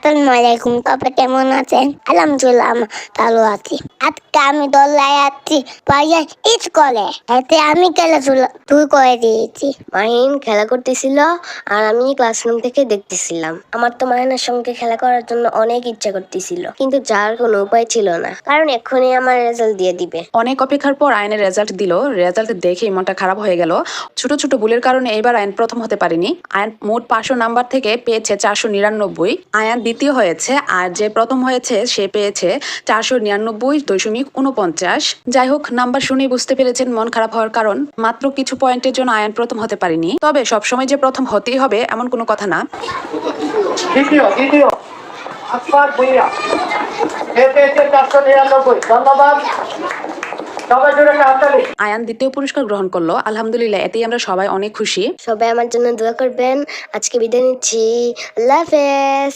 আসসালামু আলাইকুম, তবে কেমন আছেন? আলহামদুলিল্লাহ ভালো আছি। আজকে আমি দোলায় আছি ভাইয়া স্কুলে, এতে আমি খেলাধুলা শুরু করে দিয়েছি। মাহিন খেলা করতেছিল আর আমি ক্লাসরুম থেকে দেখতেছিলাম। আমার তো মাহিনের সঙ্গে খেলা করার জন্য অনেক ইচ্ছা করতেছিল, কিন্তু যার কোনো উপায় ছিল না, কারণ এক্ষুনি আমার রেজাল্ট দিয়ে দিবে। অনেক অপেক্ষার পর আয়নের রেজাল্ট দিল। রেজাল্ট দেখে মনটা খারাপ হয়ে গেল। ছোট ছোট ভুলের কারণে এবার আয়ন প্রথম হতে পারেনি। আয়ন মোট 500 নাম্বার থেকে পেয়েছে 499। আয়ন দ্বিতীয় হয়েছে, আর যে প্রথম হয়েছে সে পেয়েছে 499.49। যাই হোক, নাম্বার শুনেই বুঝতে পেরেছেন মন খারাপ হওয়ার কারণ। মাত্র কিছু পয়েন্টের জন্য আয়ন প্রথম হতে পারেনি। তবে সবসময় যে প্রথম হতেই হবে এমন কোনো কথা না। দ্বিতীয় আকবর ভুইয়া, সে পেয়েছে 499। ধন্যবাদ। আয়ান দ্বিতীয় পুরস্কার গ্রহণ করলো। আলহামদুলিল্লাহ, এতেই আমরা সবাই অনেক খুশি। সবাই আমার জন্য দোয়া করবেন। আজকে বিদায় নিচ্ছি। আল্লাহ হাফেজ।